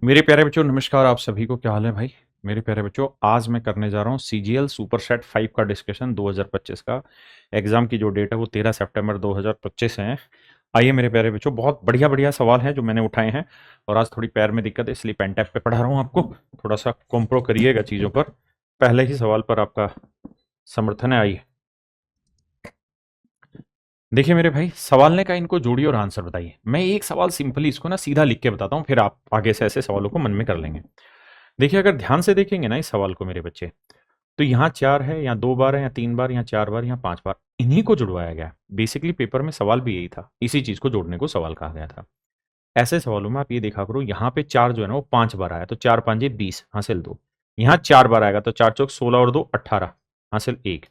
मेरे प्यारे बच्चों नमस्कार। आप सभी को क्या हाल है भाई। मेरे प्यारे बच्चों आज मैं करने जा रहा हूँ सीजीएल सुपर सेट 5 का डिस्कशन 2025 का। एग्जाम की जो डेट है वो 13 सितंबर 2025 है। आइए मेरे प्यारे बच्चों, बहुत बढ़िया बढ़िया सवाल हैं जो मैंने उठाए हैं। और आज थोड़ी पैर में दिक्कत है इसलिए पेन टैप पे पढ़ा रहा हूँ आपको। थोड़ा सा कॉम्प्रो करिएगा चीज़ों पर। पहले ही सवाल पर आपका समर्थन है। आइए देखिए मेरे भाई, सवाल ने कहा इनको जोड़िए और आंसर बताइए। मैं एक सवाल सिंपली इसको ना सीधा लिख के बताता हूँ, फिर आप आगे से ऐसे सवालों को मन में कर लेंगे। देखिए अगर ध्यान से देखेंगे ना इस सवाल को मेरे बच्चे, तो यहाँ 4 है, यहाँ 2 बार है, यहाँ 3 बार, यहाँ 4 बार, यहाँ 5 बार, इन्हीं को जुड़वाया गया है। बेसिकली पेपर में सवाल भी यही था, इसी चीज़ को जोड़ने को सवाल कहा गया था। ऐसे सवालों में आप ये देखा करो, यहाँ पे 4 जो है ना वो 5 बार आया, तो 4 5 20 हासिल 2। यहाँ 4 बार आएगा तो 4 चौक 16 और 2 18 हासिल 1।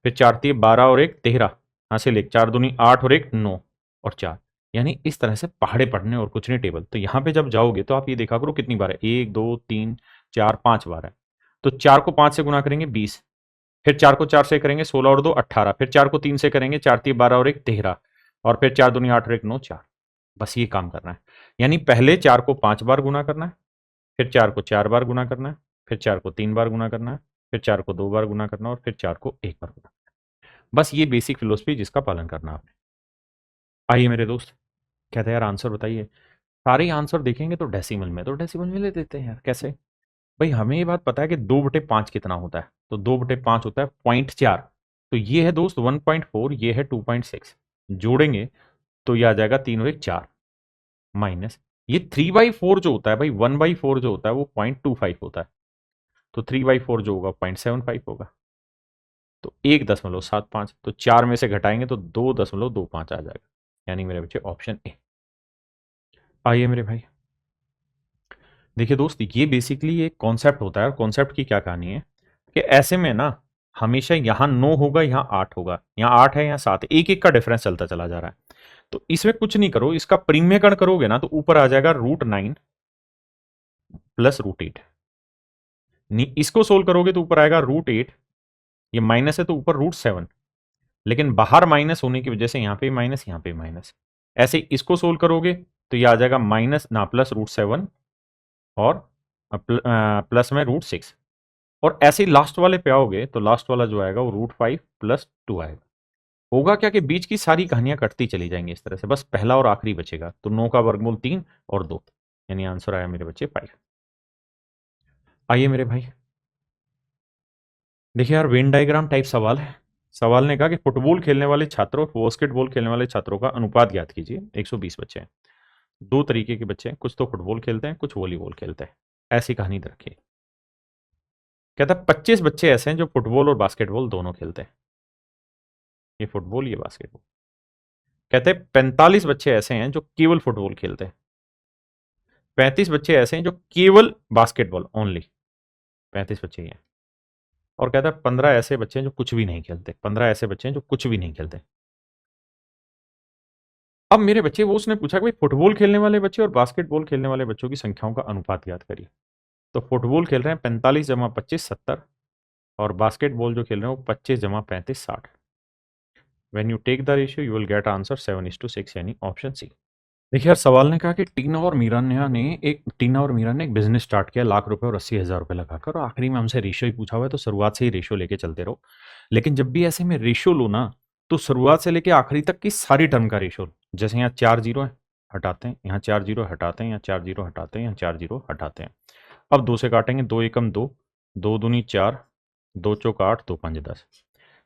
फिर 4 3 12 और 1 13 हासिल 1। 4 दूनी 8 और 1 9 और 4। यानी इस तरह से पहाड़े पढ़ने और कुछ नहीं टेबल। तो यहाँ पे जब जाओगे तो आप ये देखा करो कितनी बार है, 1 2 3 4 5 बार है। तो 4 को 5 से गुणा करेंगे 20, फिर 4 को 4 से करेंगे 16 और 2 18, फिर 4 को 3 से करेंगे 4 3 12 और 1 13, और फिर 4 दूनी 8 और 1 9 4। बस ये काम करना है। यानी पहले 4 को 5 बार गुना करना है, फिर 4 को 4 बार गुना करना है, फिर 4 को 3 बार गुना करना है, फिर 4 को 2 बार गुना करना है और फिर 4 को 1 बार गुना करना है। बस ये बेसिक फिलोसफी जिसका पालन करना आपने। आइए मेरे दोस्त, कहते हैं यार आंसर बताइए। सारे आंसर देखेंगे तो डेसिमल में, तो डेसिमल में ले देते हैं यार। कैसे भाई, हमें ये बात पता है कि 2/5 कितना होता है, तो 2/5 होता है 0.4। तो ये है दोस्त 1.4, ये है 2.6। जोड़ेंगे तो ये आ जाएगा 3 और 1 4, माइनस ये 3/4 जो होता है भाई, 1/4 जो होता है वो 0.25 होता है। तो 3/4 जो होगा 0.75 होगा। तो 1.75, तो 4 में से घटाएंगे तो 2.25 आ जाएगा। यानी मेरे बच्चे ऑप्शन ए। आइए मेरे भाई, देखिए दोस्त, ये बेसिकली एक कॉन्सेप्ट होता है। और कॉन्सेप्ट की क्या कहानी है कि ऐसे में ना हमेशा यहाँ 9 होगा, यहाँ 8 होगा, यहाँ 8 है, यहाँ 7 है, एक एक का डिफरेंस चलता चला जा रहा है। तो इसमें कुछ नहीं करो, इसका परिमेयकरण करोगे ना तो ऊपर आ जाएगा √9 प्लस √8। इसको सोल्व करोगे तो ऊपर आएगा √8, ये माइनस है तो ऊपर √7। लेकिन बाहर माइनस होने की वजह से यहाँ पे माइनस, यहाँ पे माइनस। ऐसे इसको सोल्व करोगे तो ये आ जाएगा माइनस ना प्लस √7 और प्लस में √6। और ऐसे ही लास्ट वाले पे आओगे तो लास्ट वाला जो आएगा वो √5 प्लस 2 आएगा। होगा क्या कि बीच की सारी कहानियां कटती चली जाएंगी इस तरह से, बस पहला और आखिरी बचेगा। तो 9 का वर्गमूल 3 और 2, यानी आंसर आया मेरे बच्चे 5। आइए मेरे भाई, देखिए यार वेन डायग्राम टाइप सवाल है। सवाल ने कहा कि फुटबॉल खेलने वाले छात्रों और बास्केटबॉल खेलने वाले छात्रों का अनुपात ज्ञात कीजिए। 120 बच्चे हैं, दो तरीके के बच्चे हैं, कुछ तो फुटबॉल खेलते हैं, कुछ वॉलीबॉल खेलते हैं। ऐसी कहानी रखिए। कहता है 25 बच्चे ऐसे हैं जो फुटबॉल और बास्केटबॉल दोनों खेलते हैं। ये फुटबॉल, ये बास्केटबॉल। कहते हैं 45 बच्चे ऐसे हैं जो केवल फुटबॉल खेलते हैं। 35 बच्चे ऐसे हैं जो केवल बास्केटबॉल ओनली। 35 बच्चे ही हैं। और कहता है 15 ऐसे बच्चे हैं जो कुछ भी नहीं खेलते। 15 ऐसे बच्चे हैं जो कुछ भी नहीं खेलते। अब मेरे बच्चे, वो उसने पूछा कि भाई फुटबॉल खेलने वाले बच्चे और बास्केटबॉल खेलने वाले बच्चों की संख्याओं का अनुपात याद करिए। तो फुटबॉल खेल रहे हैं 45 जमा 25 70, और बास्केटबॉल जो खेल रहे हैं वो 25 जमा 35 60। When you take the ratio you will get answer 7:6, यानी ऑप्शन सी। देखिए यार, सवाल ने कहा कि टीना और मीरा ने एक बिजनेस स्टार्ट किया, ₹1,00,000 और 80,000 रुपए लगाकर, और आखिरी में हमसे रेशियो ही पूछा हुआ है, तो शुरुआत से ही रेशियो लेके चलते रहो। लेकिन जब भी ऐसे में रेशियो लो ना, तो शुरुआत से लेके आखिरी तक की सारी टर्म का रेशियो लो। जैसे यहाँ 4 जीरो है, हटाते हैं, यहाँ 4 जीरो हटाते हैं, यहाँ 4 जीरो हटाते हैं, यहाँ 4 जीरो हटाते हैं। अब 2 से काटेंगे, 2 एकम 2, 2 दूनी 4, 2 चौक 8, 2 5 10।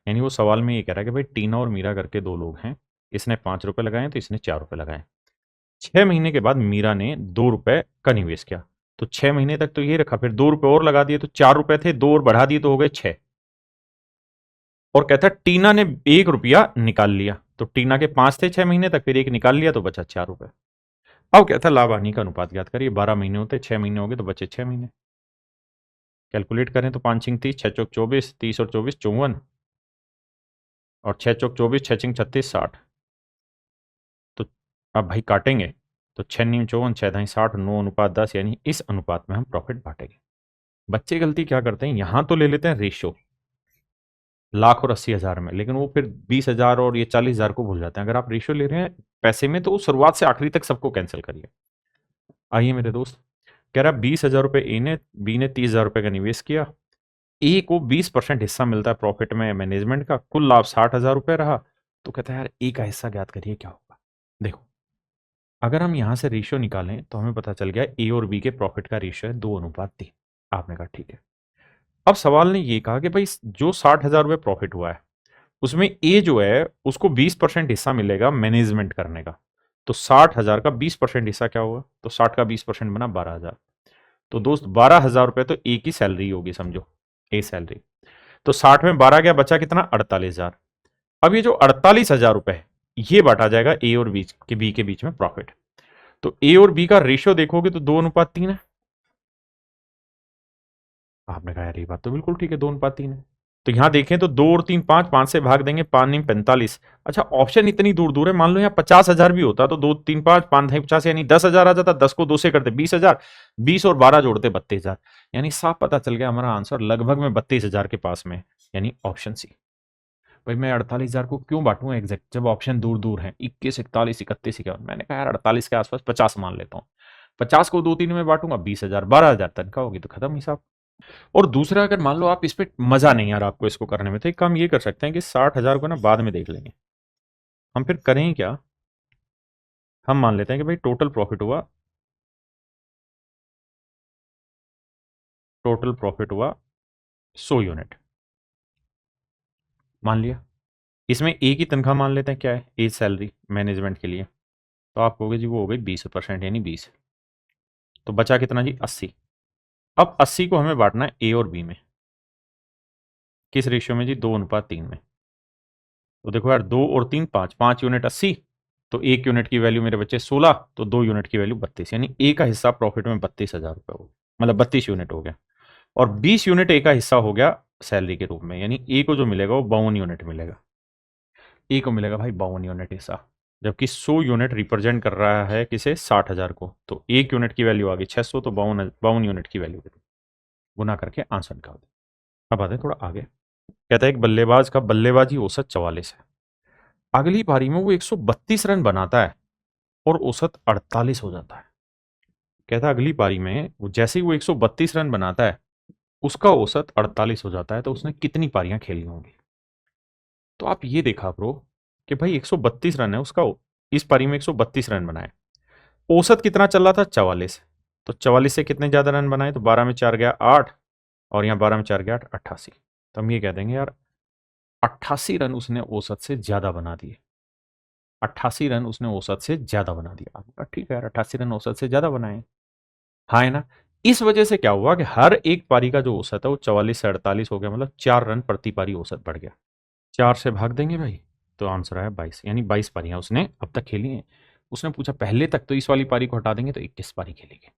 यानी वो सवाल में ये कह रहा है कि भाई टीना और मीरा करके दो लोग हैं, इसने 5 रुपए लगाए तो इसने 4 रुपए लगाए। 6 महीने के बाद मीरा ने 2 रुपए का निवेश किया, तो 6 महीने तक तो ये रखा, फिर 2 रुपए और लगा दिए तो 4 रुपए थे, 2 और बढ़ा दिए तो हो गए 6। और कहता है टीना ने 1 रुपया निकाल लिया, तो टीना के 5 थे 6 महीने तक, फिर एक निकाल लिया तो बचा 4 रुपए। अब कहता है लाभ हानि का अनुपात ज्ञात करिए। 12 महीने होते, 6 महीने हो गए तो बचे 6 महीने। कैलकुलेट करें तो 5 छिंग 30, 6 चौक 24, 30 और 24 54, और 6 चौक 24, 6 छिंग 36 60। तो अब भाई काटेंगे तो 6 नीम 54, 6 दाई 60, 9:10, यानी इस अनुपात में हम प्रॉफिट बांटेंगे। बच्चे गलती क्या करते हैं, यहां तो ले लेते हैं रेशो लाख और 80,000 में, लेकिन वो फिर 20,000 और ये 40,000 को भूल जाते हैं। अगर आप रेशो ले रहे हैं पैसे में तो शुरुआत से आखिरी तक सबको कैंसिल करिए। आइए मेरे दोस्त, कह रहा 20,000 रुपये ए ने, बी ने 30,000 रुपये का निवेश किया, ए को 20% हिस्सा मिलता है प्रॉफिट में मैनेजमेंट का, कुल लाभ 60,000 रुपये रहा। तो कहता है यार ए का हिस्सा ज्ञात करिए क्या होगा। देखो अगर हम यहां से रेशियो निकालें तो हमें पता चल गया ए और बी के प्रॉफिट का रेशियो है 2:3। आपने कहा ठीक है। अब सवाल ने ये कहा कि भाई जो 60,000 रुपये प्रॉफिट हुआ है उसमें ए जो है उसको 20% हिस्सा मिलेगा मैनेजमेंट करने का। तो 60,000 का 20% हिस्सा क्या होगा, तो 60 का 20% बना 12,000। तो दोस्त 12,000 रुपये तो ए की सैलरी होगी, समझो ए सैलरी। तो 60 में 12 गया, बचा कितना 48,000। अब ये जो 48,000 रुपए है ये बांटा जाएगा ए और बी के बीच में प्रॉफिट। तो ए और बी का रेशियो देखोगे तो 2:3 है। आपने कहा यार ये बात तो बिल्कुल ठीक है, 2:3 है। तो यहां देखें तो 2 और 3 5, 5 से भाग देंगे, 5 नहीं 45। अच्छा ऑप्शन इतनी दूर दूर है, मान लो यहाँ 50,000 भी होता तो 2 3 5 5 नहीं 50 यानी 10,000 आ जाता। 10 को 2 से करते 20,000, 20 और 12 जोड़ते 32,000, यानी साफ पता चल गया हमारा आंसर लगभग में 32,000 के पास में, यानी ऑप्शन सी। भाई मैं 48,000 को क्यों बांटूं एग्जैक्ट जब ऑप्शन दूर दूर है, 21 41 31 51। मैंने कहा यार 48 के आसपास 50 मान लेता हूँ। 50 को 2 3 में बांटूंगा 20,000, 12,000 तनख्वाह होगी तो खत्म हिसाब। और दूसरा अगर मान लो आप इस पे मजा नहीं आ रहा आपको इसको करने में, तो एक काम ये कर सकते हैं कि 60,000 को ना बाद में देख लेंगे। हम फिर करें क्या, हम मान लेते हैं कि भाई टोटल प्रॉफिट हुआ, टोटल प्रॉफिट हुआ 100 यूनिट मान लिया। इसमें ए की तनख्वाह मान लेते हैं क्या है, ए सैलरी मैनेजमेंट के लिए। तो आप कहोगे जी वो हो गई 20% यानी 20। तो बचा कितना जी 80। अब 80 को हमें बांटना है ए और बी में, किस रेशियो में जी 2:3 में। तो देखो यार 2 और 3 5, 5 यूनिट 80, तो 1 यूनिट की वैल्यू मेरे बच्चे 16, तो 2 यूनिट की वैल्यू 32, यानी ए का हिस्सा प्रॉफिट में 32,000 रुपये हो, मतलब 32 यूनिट हो गया। और 20 यूनिट ए का हिस्सा हो गया सैलरी के रूप में, यानी ए को जो मिलेगा वो 52 यूनिट मिलेगा। ए को मिलेगा भाई 52 यूनिट हिस्सा, जबकि 100 यूनिट रिप्रेजेंट कर रहा है किसे 60,000 को। तो 1 यूनिट की वैल्यू आ गई 600, तो 52 यूनिट की वैल्यू गुना करके आंसर निकाल दे। अब आते थोड़ा आगे, कहता है एक बल्लेबाज का बल्लेबाजी औसत 44 है, अगली पारी में वो 132 रन बनाता है और औसत 48 हो जाता है। कहता है अगली पारी में वो जैसे ही वो 132 रन बनाता है उसका औसत 48 हो जाता है, तो उसने कितनी पारियां खेली होंगी। तो आप ये देखा ब्रो कि भाई 132 रन है उसका, इस पारी में 132 रन बनाए, औसत कितना चल रहा था 44। तो 44 से कितने ज्यादा रन बनाए, तो 12 में 4 गया 8, और यहाँ 12 में 4 गया 8, 88। तो हम ये कह देंगे यार 88 रन उसने औसत से ज्यादा बना दिए, 88 रन उसने औसत से ज्यादा बना दिया। आपका ठीक है यार 88 रन औसत से ज्यादा बनाए, हाँ है ना। इस वजह से क्या हुआ कि हर एक पारी का जो औसत है वो 44 से 48 हो गया, मतलब 4 रन प्रति पारी औसत बढ़ गया। 4 से भाग देंगे भाई, तो आंसर आया 22, यानी 22 पारियां उसने अब तक खेली हैं। उसने पूछा पहले तक, तो इस वाली पारी को हटा देंगे तो 21 पारी खेलेंगे।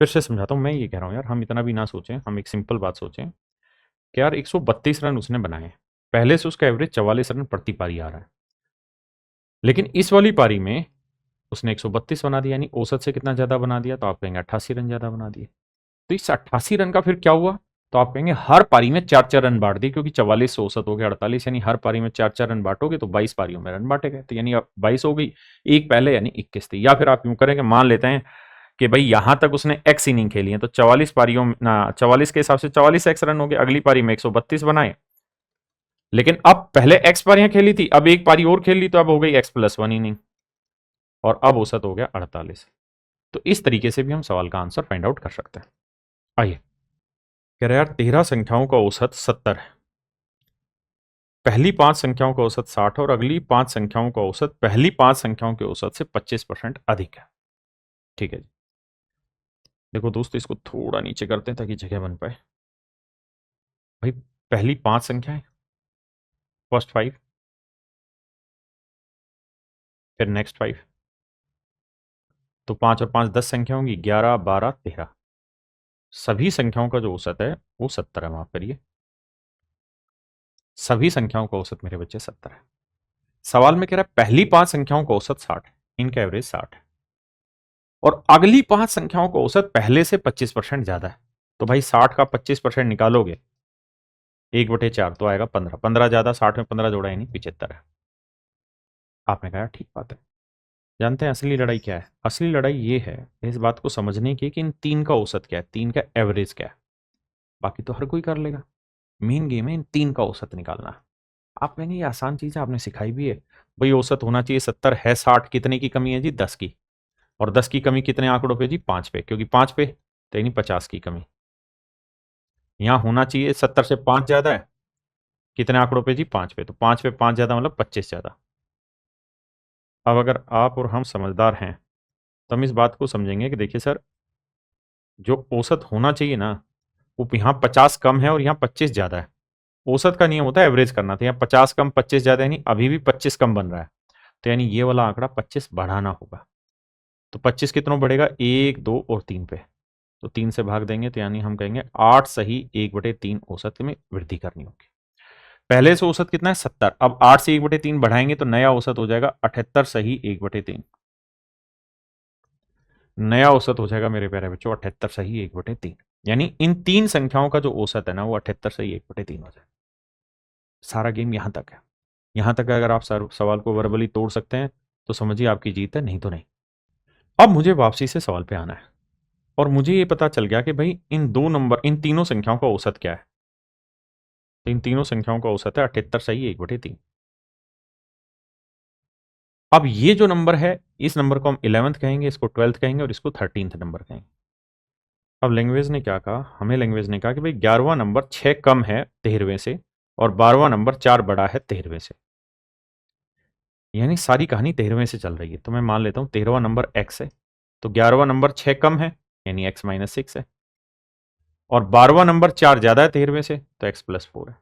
फिर से समझाता हूँ, मैं ये कह रहा हूँ यार हम इतना भी ना सोचें, हम एक सिंपल बात सोचें कि यार 132 रन उसने बनाए, पहले से उसका एवरेज 44 रन प्रति पारी आ रहा है, लेकिन इस वाली पारी में उसने 132 बना दिया, यानी औसत से कितना ज्यादा बना दिया, तो आप कहेंगे 88 रन ज्यादा बना दिए। तो इस 88 रन का फिर क्या हुआ, तो आप कहेंगे हर पारी में 4-4 रन बांट दिए, क्योंकि 44 से औसत हो गया 48, यानी हर पारी में 4-4 रन बांटोगे तो 22 पारियों में रन बांटे गए, तो यानी अब 22 हो गई, एक पहले यानी 21 थी। या फिर आप यूं करेंगे, मान लेते हैं कि भाई यहां तक उसने एक्स इनिंग खेली है, तो 44 पारियों में ना 44 के हिसाब से 44 एक्स रन हो गए, अगली पारी में 132 बनाए, लेकिन अब पहले एक्स पारियां खेली थी, अब एक पारी और खेल ली, तो अब हो गई x+1 इनिंग, और अब औसत हो गया 48। तो इस तरीके से भी हम सवाल का आंसर फाइंड आउट कर सकते हैं। आइए, कह रहे यार 13 संख्याओं का औसत 70 है, पहली 5 संख्याओं का औसत 60 और अगली 5 संख्याओं का औसत पहली 5 संख्याओं के औसत से 25% अधिक है। ठीक है जी, देखो दोस्तों इसको थोड़ा नीचे करते हैं ताकि जगह बन पाए। भाई पहली 5 संख्याएं, फर्स्ट 5, फिर नेक्स्ट 5, तो 5 और 5 10 संख्या होंगी, 11 12 13, सभी संख्याओं का जो औसत है वो 70 है। माफ करिए, सभी संख्याओं का औसत मेरे बच्चे 70 है। सवाल में कह रहा है पहली 5 संख्याओं का औसत 60 है, इनका एवरेज 60 है, और अगली 5 संख्याओं का औसत पहले से 25% ज्यादा है। तो भाई 60 का 25% निकालोगे 1/4 तो आएगा 15, 15 ज्यादा 60 में 15 जोड़ा यानी 75 है। आपने कहा ठीक बात है, जानते हैं असली लड़ाई क्या है? असली लड़ाई ये है इस बात को समझने की कि इन तीन का औसत क्या है, तीन का एवरेज क्या है। बाकी तो हर कोई कर लेगा। मेन गेम है इन तीन का औसत निकालना। आप कहेंगे ये आसान चीज है, आपने सिखाई भी है। भाई औसत होना चाहिए 70 है 60, कितने की कमी है जी? 10 की। और 10 की कमी कितने आंकड़ों पे जी? 5 पे, क्योंकि 5 पे तो यानी 50 की कमी। यहां होना चाहिए 70 से 5 ज्यादा है, कितने आंकड़ों पे जी? 5 पे, तो 5 पे 5 ज्यादा मतलब 25 ज्यादा। अब अगर आप और हम समझदार हैं तो हम इस बात को समझेंगे कि देखिए सर, जो औसत होना चाहिए ना, वो यहाँ 50 कम है और यहाँ 25 ज्यादा है। औसत का नियम होता है एवरेज करना, तो यहाँ 50 कम 25 ज्यादा, यानी अभी भी 25 कम बन रहा है। तो यानी ये वाला आंकड़ा 25 बढ़ाना होगा। तो 25 कितनों बढ़ेगा? 1, 2 और 3 पे। तो 3 से भाग देंगे तो यानी हम कहेंगे 8 सही 1/3 औसत में वृद्धि करनी होगी। पहले से औसत कितना है? 70। अब 8 से 1/3 बढ़ाएंगे तो नया औसत हो जाएगा 78 सही 1/3। नया औसत हो जाएगा मेरे प्यारे बच्चों 78 सही 1/3। यानी इन तीन संख्याओं का जो औसत है ना, वो 78 सही 1/3 हो जाए। सारा गेम यहां तक है। यहां तक अगर आप सवाल को वर्बली तोड़ सकते हैं तो समझिए आपकी जीत है, नहीं तो नहीं। अब मुझे वापसी से सवाल पे आना है और मुझे ये पता चल गया कि भाई इन तीनों संख्याओं का औसत क्या है। तो इन तीनों संख्याओं का औसत है 78 सही 1/3। अब ये जो नंबर है, इस नंबर को हम 11th कहेंगे, इसको 12th कहेंगे और इसको 13th नंबर कहेंगे। अब लैंग्वेज ने क्या कहा? हमें लैंग्वेज ने कहा कि भाई 11वां नंबर 6 कम है 13वें से और 12वां नंबर 4 बड़ा है 13वें से। यानी सारी कहानी 13वें से चल रही है। तो मैं मान लेता हूं 13वां नंबर x है, तो 11वां नंबर 6 कम है यानी x-6 है, और 12वां नंबर 4 ज्यादा है 13वें से तो x+4 है।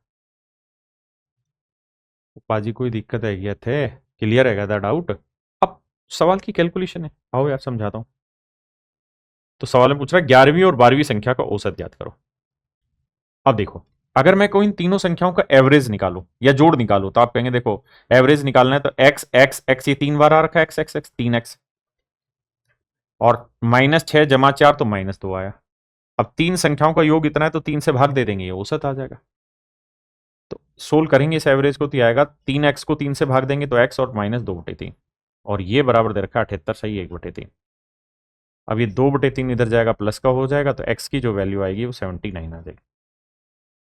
पाजी कोई दिक्कत है क्या थे? क्लियर है क्या डाउट? अब सवाल की कैलकुलेशन है, आओ यार समझाता हूं। तो सवाल में पूछ रहा है 11वीं और 12वीं संख्या का औसत ज्ञात करो। अब देखो, अगर मैं कोई इन तीनों संख्याओं का एवरेज निकालू या जोड़ निकालू तो आप कहेंगे देखो एवरेज निकालना है तो एक्स एक्स एक्स, ये 3 बार आ रखा है, एक्स एक्स एक्स 3x, और -6 जमा 4 तो -2 आया। अब तीन संख्याओं का योग इतना है तो 3 से भाग दे देंगे, ये औसत आ जाएगा। तो सोल्व करेंगे इस एवरेज को तो ये आएगा 3x को 3 से भाग देंगे तो x और -2/3, और ये बराबर दे रखा है 78 सही 1/3। अब ये 2/3 इधर जाएगा प्लस का हो जाएगा तो x की जो वैल्यू आएगी वो 79 आ जाएगी।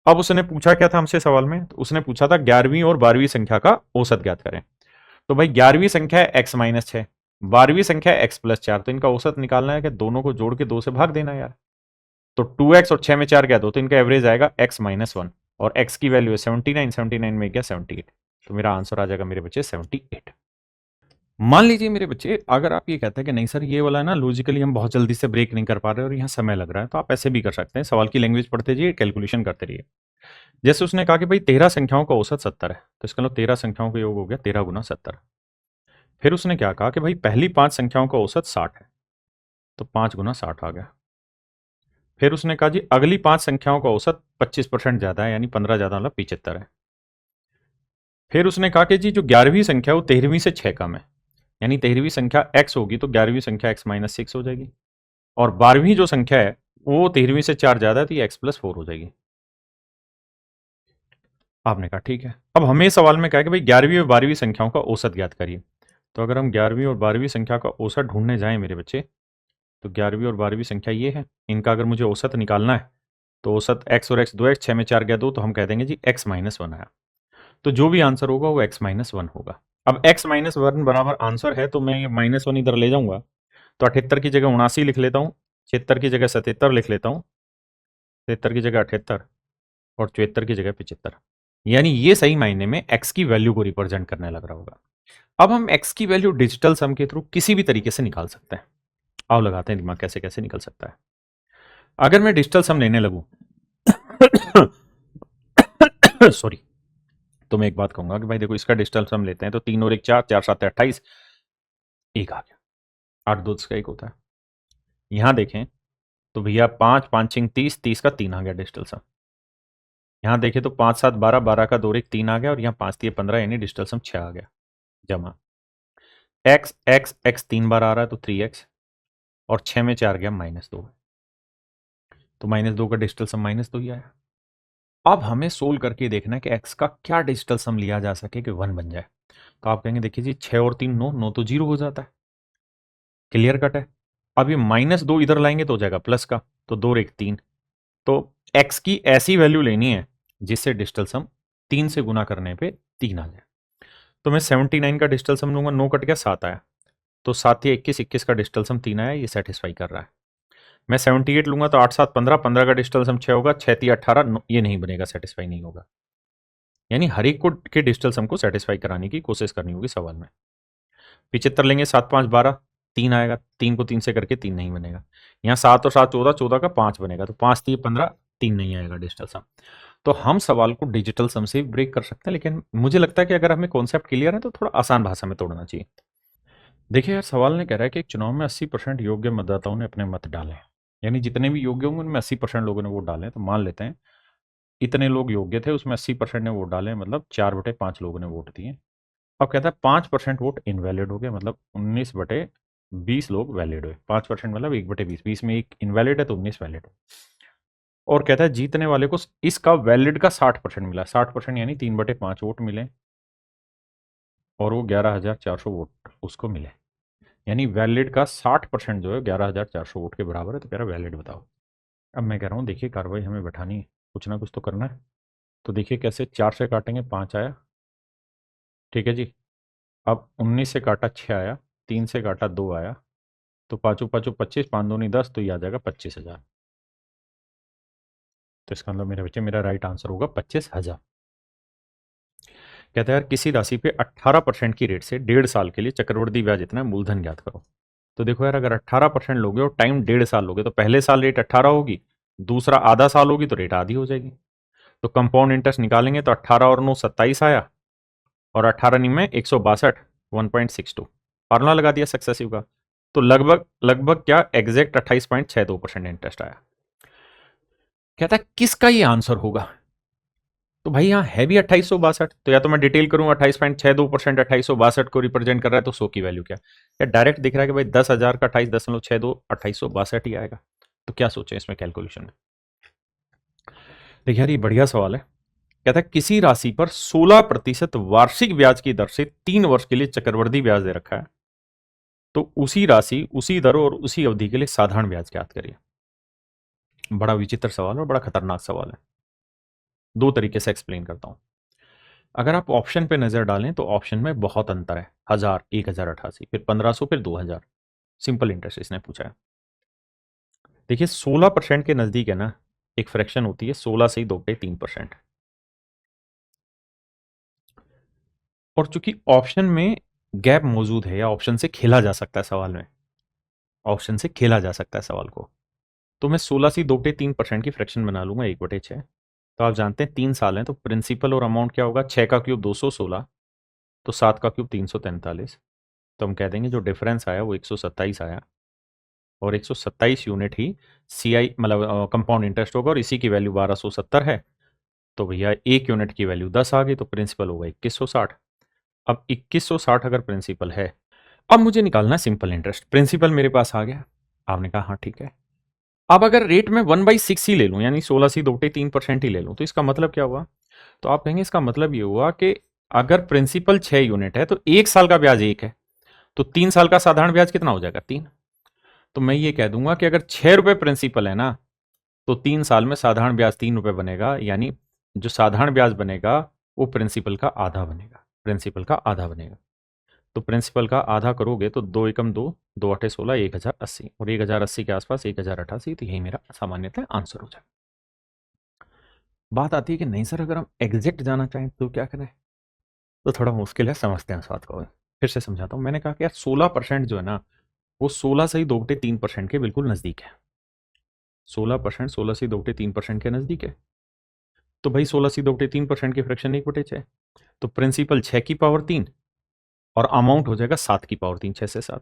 अब उसने पूछा क्या था हमसे सवाल में? तो उसने पूछा था 11वीं और 12वीं संख्या का औसत ज्ञात करें। तो भाई 11वीं संख्या है x-6, 12वीं संख्या है x+4, तो इनका औसत निकालना है कि दोनों को जोड़ के 2 से भाग देना है यार। तो 2x और 6 में 4 गया 2, तो इनका एवरेज आएगा x-1, और x की वैल्यू है 79, 79 में गया 78, तो मेरा आंसर आ जाएगा मेरे बच्चे 78। मान लीजिए मेरे बच्चे, अगर आप ये कहते हैं कि नहीं सर ये वाला है ना लॉजिकली हम बहुत जल्दी से ब्रेक नहीं कर पा रहे और यहाँ समय लग रहा है, तो आप ऐसे भी कर सकते हैं, सवाल की लैंग्वेज पढ़ते जाइए, कैलकुलेशन करते रहिए। जैसे उसने कहा कि भाई 13 संख्याओं का औसत 70 है, तो इसका मतलब 13 संख्याओं का योग हो गया 13 गुना 70। फिर उसने क्या कहा कि भाई पहली 5 संख्याओं का औसत 60 है, तो 5 गुना 60 आ गया। फिर उसने कहा जी अगली 5 संख्याओं का औसत 25% ज्यादा है, यानी 15 ज्यादा मतलब 75 है। फिर उसने कहा कि जी जो 11वीं संख्या है वो 13वीं से 6 कम है, यानी 13वीं संख्या x होगी तो 11वीं संख्या x-6 हो जाएगी, और 12वीं जो संख्या है वो 13वीं से 4 ज्यादा है तो ये x+4 हो जाएगी। आपने कहा ठीक है। अब हमें सवाल में कहा कि भाई 11वीं और 12वीं संख्याओं का औसत ज्ञात करिए। तो अगर हम 11वीं और 12वीं संख्या का औसत ढूंढने जाएं मेरे बच्चे, तो 11वीं और 12वीं संख्या ये है, इनका अगर मुझे औसत निकालना है तो औसत x और x 2x, 6 में 4 गया 2, तो हम कह देंगे जी x-1 आया। तो जो भी आंसर होगा वो x-1 होगा। अब x-1 बराबर आंसर है तो मैं ये -1 इधर ले जाऊंगा, तो 78 की जगह 79 लिख लेता हूँ, 76 की जगह 77 लिख लेता हूँ, 73 की जगह 78 और 74 की जगह 75। यानी ये सही मायने में x की वैल्यू को रिप्रेजेंट करने लग रहा होगा। अब हम x की वैल्यू डिजिटल सम के थ्रू किसी भी तरीके से निकाल सकते हैं। आओ लगाते हैं दिमाग कैसे कैसे निकल सकता है। अगर मैं डिजिटल सम लेने लगूं सॉरी, तो मैं एक बात कहूंगा कि भाई देखो इसका डिजिटल सम लेते हैं तो 3 और 1 4, 4 7 28, एक आ गया, 8 2 का 1 होता है। यहां देखें तो भैया 5 5 6 30, 30 का 3 आ गया डिजिटल सम। यहां देखें तो 5 7 12, 12 का 2 1 3 आ गया, और यहाँ 5 3 15 यानी डिजिटल सम 6 आ गया, जमा x x x 3 बार आ रहा है तो 3x, और 6 में 4 गया -2, तो -2 का डिजिटल सम -2 ही आया। अब हमें सोल्व करके देखना है कि x का क्या डिजिटल सम लिया जा सके कि 1 बन जाए। तो आप कहेंगे देखिए जी 6 और 3 9, 9 तो 0 हो जाता है, क्लियर कट है। अब ये -2 इधर लाएंगे तो हो जाएगा प्लस का, तो 2 और 1 3। तो x की ऐसी वैल्यू लेनी है जिससे डिजिटल सम 3 से गुना करने पे 3 आ जाए। तो मैं 79 का डिजिटल सम लूंगा, 9 कट गया 7 आया, तो 7 या 21, 21 का डिजिटल सम 3 आया, ये सेटिस्फाई कर रहा है। मैं 78 लूंगा तो 8 7 15, 15 का डिजिटल सम 6 होगा, 6 3 18, ये नहीं बनेगा, सेटिस्फाई नहीं होगा। यानी हर एक को के डिजिटल सम को सेटिस्फाई कराने की कोशिश करनी होगी सवाल में। 75 लेंगे, 7 5 12, 3 आएगा, 3 को 3 से करके 3 नहीं बनेगा। यहाँ 7 और 7 14, 14 का 5 बनेगा, तो 5 3 15, 3 नहीं आएगा डिजिटल सम। तो हम सवाल को डिजिटल सम से ब्रेक कर सकते हैं, लेकिन मुझे लगता है कि अगर हमें कॉन्सेप्ट क्लियर है तो थोड़ा आसान भाषा में तोड़ना चाहिए। देखिए यार, सवाल ने कह रहा है कि एक चुनाव में 80% योग्य मतदाताओं ने अपने मत डाले, यानी जितने भी योग्य होंगे उनमें 80% लोगों ने वोट डाले, तो मान लेते हैं इतने लोग योग्य थे, उसमें 80% ने वोट डाले, मतलब 4/5 लोगों ने वोट दिए। अब कहता है 5% वोट इनवैलिड हो गए, मतलब 19/20 लोग वैलिड हुए। 5% मतलब 1/20, 20 में एक इनवैलिड है तो 19 वैलिड हो। और कहता है जीतने वाले को इसका वैलिड का 60% मिला, 60% यानी 3/5 वोट मिले, और वो 11,400 वोट उसको मिले, यानी वैलिड का 60% जो है 11,400 वोट के बराबर है। तो कह रहा वैलिड बताओ। अब मैं कह रहा हूँ देखिए, कार्रवाई हमें बैठानी है, कुछ ना कुछ तो करना है। तो देखिए कैसे, 4 से काटेंगे 5 आया, ठीक है जी। अब 19 से काटा 6 आया, 3 से काटा 2 आया, तो पाँचों पाँचों 25, 5 दूनी 10, तो ये आ जाएगा 25,000। तो इसका मतलब मेरे बच्चे, मेरा राइट आंसर होगा 25,000। कहता है यार, किसी राशि पे 18% की रेट से 1.5 साल के लिए चक्रवृद्धि ब्याज इतना है, मूलधन ज्ञात करो। तो देखो यार, अगर 18% लोगे और टाइम 1.5 साल लोगे, तो पहले साल रेट 18 होगी, दूसरा आधा साल होगी तो रेट आधी हो जाएगी। तो कंपाउंड इंटरेस्ट निकालेंगे तो 18 और 9 27 आया, और 18 में 162, 1.62, फार्मूला लगा दिया सक्सेसिव का, तो लगभग लगभग क्या एग्जैक्ट 28.62% इंटरेस्ट आया। कहता है किसका ये आंसर होगा। तो भाई यहाँ है भी 2862, तो या तो मैं डिटेल करूँ 28.62%, 2862 को रिप्रेजेंट कर रहा है, तो 100 की वैल्यू क्या या डायरेक्ट दिख रहा है कि भाई 10,000 का 28.62, 2862 ही आएगा। तो क्या सोचें इसमें कैलकुलेशन में। देखिए यार, ये बढ़िया सवाल है। कहता है किसी राशि पर 16% वार्षिक ब्याज की दर से 3 वर्ष के लिए चक्रवृद्धि ब्याज दे रखा है, तो उसी राशि, उसी दर और उसी अवधि के लिए साधारण ब्याज ज्ञात करिए। बड़ा विचित्र सवाल और बड़ा खतरनाक सवाल है। दो तरीके से एक्सप्लेन करता हूं। अगर आप ऑप्शन पे नजर डालें तो ऑप्शन में बहुत अंतर है, 1000, 1088, फिर 1500, फिर 2000। सिंपल इंटरेस्ट इसने पूछा है। देखिए 16% के नजदीक है ना, एक फ्रैक्शन होती है 16 से ही 2/3%। और चूंकि ऑप्शन में गैप मौजूद है, या ऑप्शन से खेला जा सकता है सवाल में, ऑप्शन से खेला जा सकता है सवाल को, तो मैं 16 से 2/3% की फ्रैक्शन बना लूंगा 1/6। तो आप जानते हैं 3 साल हैं, तो प्रिंसिपल और अमाउंट क्या होगा, 6 का क्यूब 216, तो 7 का क्यूब 343। तो हम कह देंगे जो डिफरेंस आया वो 127 आया, और 127 यूनिट ही CI मतलब कंपाउंड इंटरेस्ट होगा, और इसी की वैल्यू 1270 है। तो भैया 1 यूनिट की वैल्यू 10 आ गई, तो प्रिंसिपल होगा 2160। अब 2160 अगर प्रिंसिपल है, अब मुझे निकालना है सिंपल इंटरेस्ट। प्रिंसिपल मेरे पास आ गया, आपने कहा हाँ ठीक है। अब अगर रेट में 1/6 ही ले लूं, यानी 16 से 2/3% ही ले लूं, तो इसका मतलब क्या हुआ। तो आप कहेंगे इसका मतलब ये हुआ कि अगर प्रिंसिपल 6 यूनिट है तो 1 साल का ब्याज 1 है, तो 3 साल का साधारण ब्याज कितना हो जाएगा, 3। तो मैं ये कह दूंगा कि अगर 6 रुपए प्रिंसिपल है ना, तो 3 साल में साधारण ब्याज 3 रुपए बनेगा, यानी जो साधारण ब्याज बनेगा वो प्रिंसिपल का आधा बनेगा, प्रिंसिपल का आधा बनेगा। तो प्रिंसिपल का आधा करोगे तो 2 एकम 2, 2 8 16, 1080, और 1080 के आसपास 1088, तो यही मेरा सामान्यतः आंसर हो जाए। बात आती है कि नहीं सर, अगर हम एग्जैक्ट जाना चाहें तो क्या करें, तो थोड़ा मुश्किल है, समझते हैं इस बात को। फिर से समझाता हूँ। मैंने कहा कि यार 16% जो है ना, वो 16 से ही 2/3% के बिल्कुल नजदीक है। 16% 16 से 2/3% के नजदीक है। तो भाई 16 से 2/3% की फ्रैक्शन 1/6, तो प्रिंसिपल 6 की पावर 3, और अमाउंट हो जाएगा 7 की पावर 3, 6 से 7,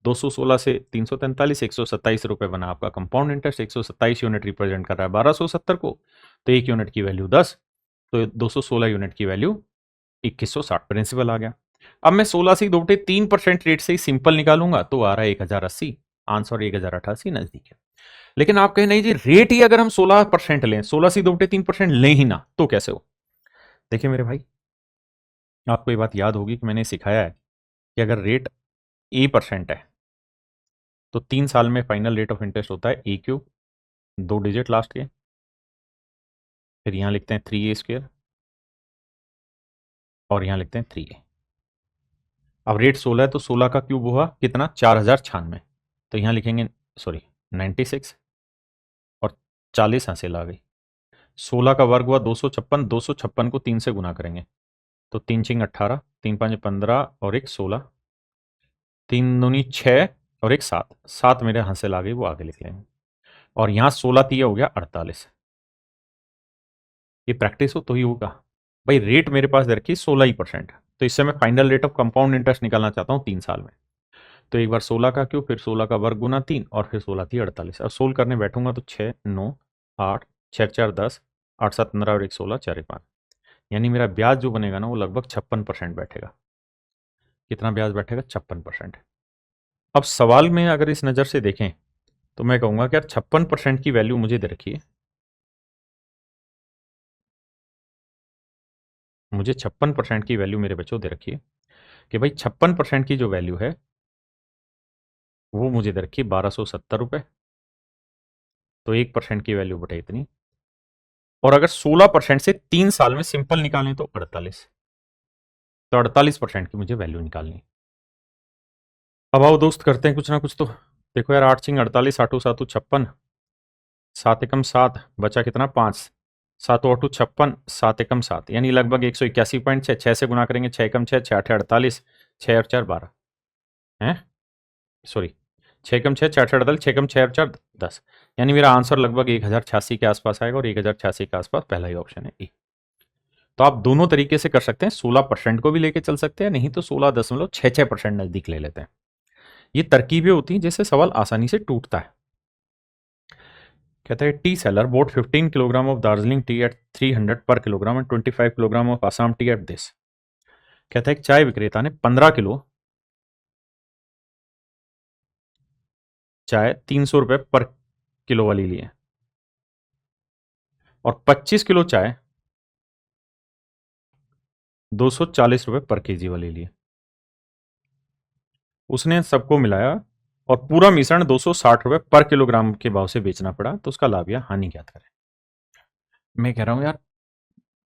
216 से 343, 127 रुपए बना आपका कंपाउंड इंटरेस्ट। 127 यूनिट रिप्रेजेंट कर रहा है 1270 को, तो 1 यूनिट की वैल्यू 10, तो 216 यूनिट की वैल्यू 2160 प्रिंसिपल आ गया। अब मैं 16 से 2/3% रेट से ही सिंपल निकालूंगा, तो आ रहा है 1080, आंसर 1088 नजदीक है। लेकिन आप कहें नहीं जी, रेट ही अगर हम 16% लें, 16 से 2/3% लें ही ना, तो कैसे हो। देखिए मेरे भाई, आपको ये बात याद होगी कि मैंने सिखाया है कि अगर रेट A% है, तो 3 साल में फाइनल रेट ऑफ इंटरेस्ट होता है ए क्यूब, 2 डिजिट लास्ट के, फिर यहाँ लिखते हैं 3a² और यहाँ लिखते हैं 3a। अब रेट 16 है तो 16 का क्यूब हुआ कितना, 4096। तो यहाँ लिखेंगे सॉरी 96 और 40 हासिल आ गई। 16 का वर्ग हुआ 256, 256 को 3 से गुना करेंगे तो 3 छिंग 18, 3 5 15 और एक 16, 3 दूनी 6 और एक 7, 7 मेरे हासिल आ गई, वो आगे लिख लेंगे। और यहाँ 16 तिया हो गया 48। ये प्रैक्टिस हो तो ही होगा भाई। रेट मेरे पास दे रखी 16%, तो इससे मैं final rate of compound interest निकालना चाहता हूँ 3 साल में। तो एक बार 16 का क्यों, फिर 16 का वर्ग गुना 3 और फिर 16 थी 48। अब सोल्व करने बैठूंगा तो 6 9 8 6 4 10 8 7 15 और 1 16 4 5, यानी मेरा ब्याज जो बनेगा ना वो लगभग 56% बैठेगा। कितना ब्याज बैठेगा, 56%। अब सवाल में अगर इस नज़र से देखें तो मैं कहूँगा कि यार 56% की वैल्यू मुझे दे रखी है, मुझे 56% की वैल्यू मेरे बच्चों दे रखी है कि भाई 56% की जो वैल्यू है वो मुझे दे रखी है 1270 रुपये। तो 1% की वैल्यू बटे इतनी, और अगर 16% से 3 साल में सिंपल निकालें तो 48, तो 48% की मुझे वैल्यू निकालनी। अब आओ दोस्त करते हैं कुछ ना कुछ तो। देखो यार 8 छिंग 48, 8 7 56, 7 एकम 7, बचा कितना 5, 7 8 56, 7 एकम 7, यानी लगभग 181.6। 6 से गुना करेंगे 6 एकम 6, 6 8 48, 6 और 4 12 हैं, सॉरी 6 एकम 6, 6 8 48, 6 एकम 6 और 4 10, यानी मेरा आंसर लगभग 1086 के आसपास आएगा, और 1086 के आसपास पहला ही ऑप्शन है ए। तो आप दोनों तरीके से कर सकते हैं, 16% को भी लेके चल सकते हैं, नहीं तो 16.66% नजदीक ले लेते हैं। ये तरकीबें होती हैं जिससे सवाल आसानी से टूटता है। कहता है tea seller bought 15 kilogram of Darjeeling tea at 300 per kilogram and 25 kilogram of Assam tea at this. कहता है चाय विक्रेता ने 15 किलो चाय 300 रुपए पर किलो वाली ली है, और 25 किलो चाय 240 रुपए पर केजी वाली ली है। उसने सबको मिलाया और पूरा मिश्रण 260 रुपए पर किलोग्राम के भाव से बेचना पड़ा, तो उसका लाभ या हानि ज्ञात करें। मैं कह रहा हूं यार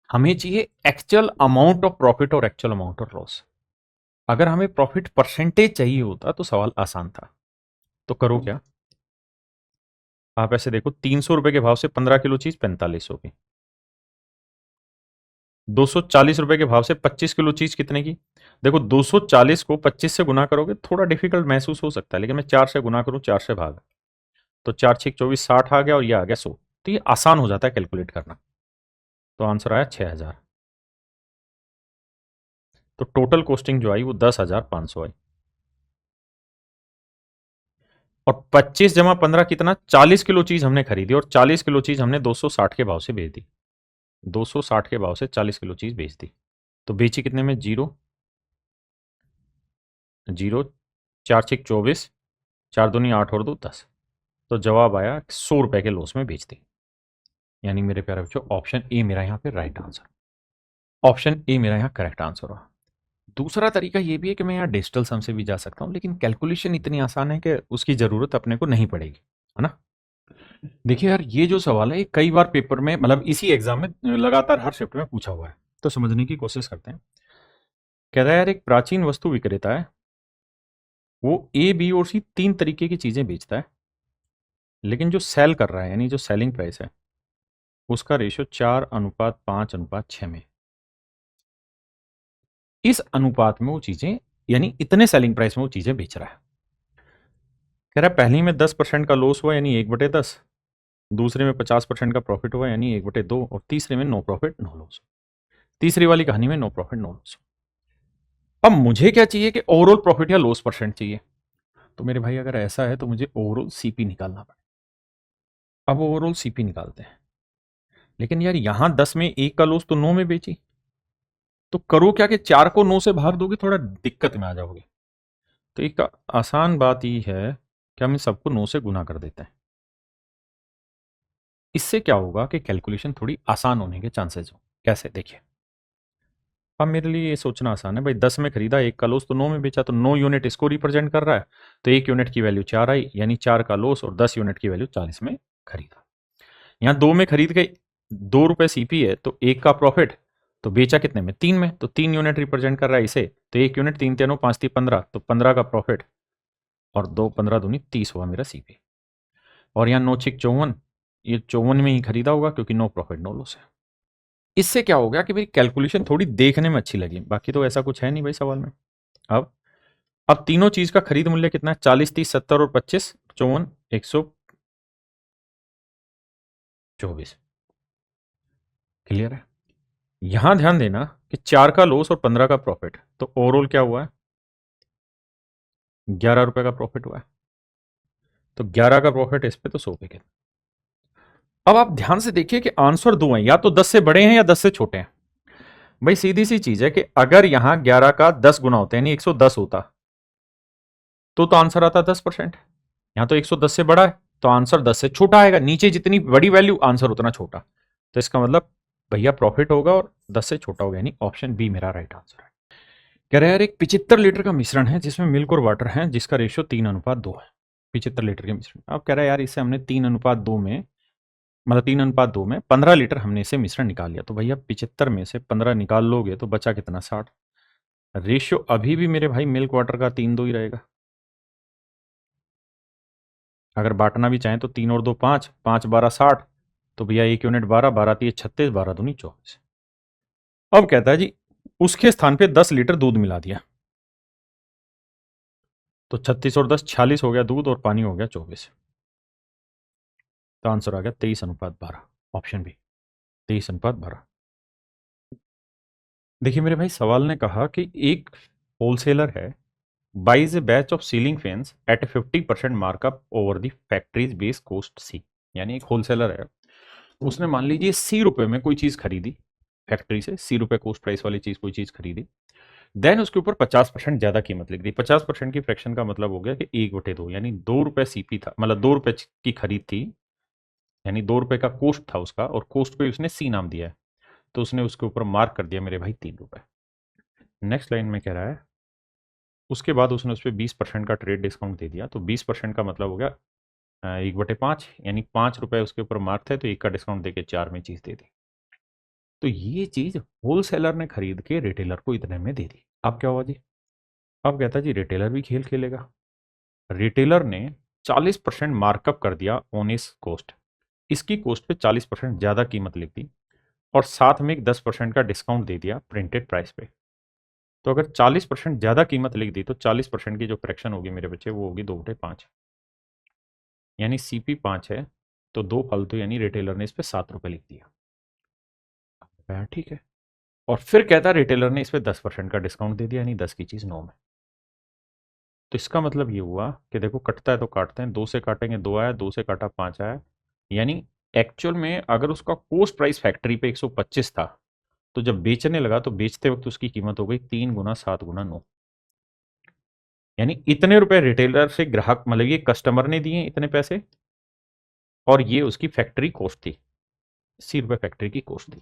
हमें चाहिए एक्चुअल अमाउंट ऑफ प्रॉफिट और एक्चुअल अमाउंट ऑफ लॉस। अगर हमें प्रॉफिट परसेंटेज चाहिए होता तो सवाल आसान था। तो करो क्या, आप ऐसे देखो 300 रुपए के भाव से 15 किलो चीज 4500 की, 240 रुपए के भाव से 25 किलो चीज कितने की। देखो 240 को 25 से गुना करोगे थोड़ा डिफिकल्ट महसूस हो सकता है, लेकिन मैं 4 से गुना करूं, 4 से भाग, तो 4 6 24 60 आ गया, और ये आ गया 100। तो ये आसान हो जाता है कैलकुलेट करना। तो आंसर आया 6000। तो टोटल कॉस्टिंग जो आई वो 10,500 आई, और 25 जमा 15 कितना, 40 किलो चीज हमने खरीदी, और 40 किलो चीज हमने 260 के भाव से बेच दी। 260 के भाव से 40 किलो चीज बेच दी, तो बेची कितने में, 0 0, 4 6 24, 4 दूनी 8 और 2 10। तो जवाब आया 100 रुपए के लॉस में बेच दी। यानी मेरे प्यारे बच्चों ऑप्शन ए मेरा यहाँ पे राइट आंसर, ऑप्शन ए मेरा यहाँ करेक्ट आंसर हुआ। दूसरा तरीका ये भी है कि मैं यहाँ डिजिटल सम से भी जा सकता हूँ, लेकिन कैलकुलेशन इतनी आसान है कि उसकी जरूरत अपने को नहीं पड़ेगी, है ना। देखिए यार ये जो सवाल है ये कई बार पेपर में, मतलब इसी एग्जाम में लगातार हर शिफ्ट में पूछा हुआ है, तो समझने की कोशिश करते हैं। कह रहा है यार एक प्राचीन वस्तु विक्रेता है, वो ए बी और सी 3 तरीके की चीजें बेचता है, लेकिन जो सेल कर रहा है यानी जो सेलिंग प्राइस है उसका रेशियो 4:5:6 में। इस अनुपात में वो चीजें, यानी इतने सेलिंग प्राइस में वो चीजें बेच रहा है। कह रहा है पहली में 10% का लॉस हुआ यानी 1/10, दूसरे में 50% का प्रॉफिट हुआ यानी 1/2, और तीसरे में नो प्रॉफिट नो लॉस। तीसरी वाली कहानी में नो प्रॉफिट नो लॉस। अब मुझे क्या चाहिए कि ओवरऑल प्रॉफिट या लॉस परसेंट चाहिए। तो मेरे भाई अगर ऐसा है तो मुझे ओवरऑल सीपी निकालना पड़ेगा। अब ओवरऑल सीपी निकालते हैं, लेकिन यार यहां 10 में 1 का लॉस तो 9 में बेची, तो करो क्या कि 4 को 9 से भाग दोगे, थोड़ा दिक्कत में आ जाओगे। तो एक आसान बात ये है कि हम इन सबको 9 से गुना कर देते हैं। इससे क्या होगा कि कैलकुलेशन थोड़ी आसान होने के चांसेस हो। कैसे, देखिए अब मेरे लिए ये सोचना आसान है भाई, 10 में खरीदा, 1 का लॉस, तो 9 में बेचा, तो 9 यूनिट इसको रिप्रेजेंट कर रहा है, तो 1 यूनिट की वैल्यू 4 आई, यानी 4 का लॉस, और 10 यूनिट की वैल्यू 40 में खरीदा। यहाँ 2 में खरीद के 2 रुपए सीपी है, तो 1 का प्रॉफिट, तो बेचा कितने में, 3 में, तो 3 यूनिट रिप्रेजेंट कर रहा है इसे, तो 1 यूनिट 3 3 5 3 15, तो 15 का प्रॉफिट, और 2 15 दूनी 30 हुआ मेरा सीपी। और यहाँ 9 6 54, ये 54 में ही खरीदा होगा, क्योंकि नो प्रॉफिट नो लॉस है। इससे क्या हो गया कि मेरी कैलकुलेशन थोड़ी देखने में अच्छी लगी, बाकी तो ऐसा कुछ है नहीं भाई सवाल में। अब तीनों चीज का खरीद मूल्य कितना है, 40 30 70 और 25, 54 124। क्लियर है। यहां ध्यान देना कि 4 का लॉस और 15 का प्रॉफिट, तो ओवरऑल क्या हुआ है, 11 रुपए का प्रॉफिट हुआ है। तो 11 का प्रॉफिट इस पे, तो 100 पे कितना। अब आप ध्यान से देखिए कि आंसर दो हैं, या तो 10 से बड़े हैं या 10 से छोटे हैं। भाई सीधी सी चीज है कि अगर यहां 11 का 10 गुना होता है, यानी 110 होता, तो आंसर आता 10%। यहां तो 110 से बड़ा है, तो आंसर 10 से छोटा आएगा, नीचे जितनी बड़ी वैल्यू आंसर उतना छोटा। तो इसका मतलब भैया प्रॉफिट होगा और 10 से छोटा होगा, यानी ऑप्शन बी मेरा राइट आंसर है। कह रहे हैं यार, एक 75 लीटर का मिश्रण है जिसमें मिल्क और वाटर है, जिसका रेशियो 3:2 है। 75 लीटर के मिश्रण, अब कह रहा है यार इसे हमने 3:2 में, मतलब 3:2 में 15 लीटर हमने इसे मिश्रण निकाल लिया, तो भैया 75 में से 15 निकाल लोगे तो बचा कितना, 60। रेशियो अभी भी मेरे भाई मिल्क वाटर का 3:2 ही रहेगा। अगर बांटना भी चाहें तो 3 और 2 5, 5 12 60, तो भैया 1 यूनिट 12, 12 3 36, 12 दूनी 24। अब कहता है जी उसके स्थान पे 10 लीटर दूध मिला दिया, तो 36 और 10 46 हो गया दूध, और पानी हो गया 24। तो आंसर आ गया 23:12, ऑप्शन बी 23:12। देखिए मेरे भाई, सवाल ने कहा कि एक होलसेलर है, buys a batch of ceiling fans at 50% markup over the factory's base cost C. यानी एक होलसेलर है, उसने मान लीजिए ₹C में कोई चीज खरीदी, फैक्ट्री से ₹C कॉस्ट प्राइस वाली चीज कोई चीज खरीदी, देन उसके ऊपर 50% ज्यादा कीमत लिख दी। 50% की फ्रैक्शन का मतलब हो गया कि 1/2, यानी ₹2 सीपी था, मतलब ₹2 की खरीद थी, यानी ₹2 का कोस्ट था उसका, और कोस्ट पे उसने सी नाम दिया है, तो उसने उसके ऊपर मार्क कर दिया मेरे भाई ₹3। नेक्स्ट लाइन में कह रहा है, उसके बाद उसने उस पर 20% का ट्रेड डिस्काउंट दे दिया, तो 20% का मतलब हो गया 1/5, यानी ₹5 उसके ऊपर मार्क थे, तो 1 का डिस्काउंट देके 4 में चीज दे दी। तो ये चीज होलसेलर ने खरीद के रिटेलर को इतने में दे दी। अब क्या हुआ जी, अब कहता जी रिटेलर भी खेल खेलेगा। रिटेलर ने 40% मार्कअप कर दिया ऑन इस कॉस्ट, इसकी कॉस्ट पे 40% ज्यादा कीमत लिख दी, और साथ में एक 10% का डिस्काउंट दे दिया प्रिंटेड प्राइस पे। तो अगर 40% ज्यादा कीमत लिख दी, तो 40% की जो फ्रैक्शन होगी मेरे बच्चे, वो होगी 2/5, यानी सीपी 5 है, तो 2 फालतू, यानी रिटेलर ने इस पे ₹7 लिख दिया। ठीक है। और फिर कहता रिटेलर ने इस पे 10% का डिस्काउंट दे दिया, यानी 10 की चीज 9 में। तो इसका मतलब ये हुआ कि देखो, कटता है तो काटते हैं, 2 से काटेंगे 2 आया, 2 से काटा 5 आया, यानी एक्चुअल में अगर उसका कोस्ट प्राइस फैक्ट्री पे 125 था, तो जब बेचने लगा तो बेचते वक्त उसकी कीमत हो गई 3 गुना 7 गुना 9, यानी इतने रुपए रिटेलर से ग्राहक, मतलब ये कस्टमर ने दिए इतने पैसे, और ये उसकी फैक्ट्री कॉस्ट थी, ₹80 फैक्ट्री की कॉस्ट थी।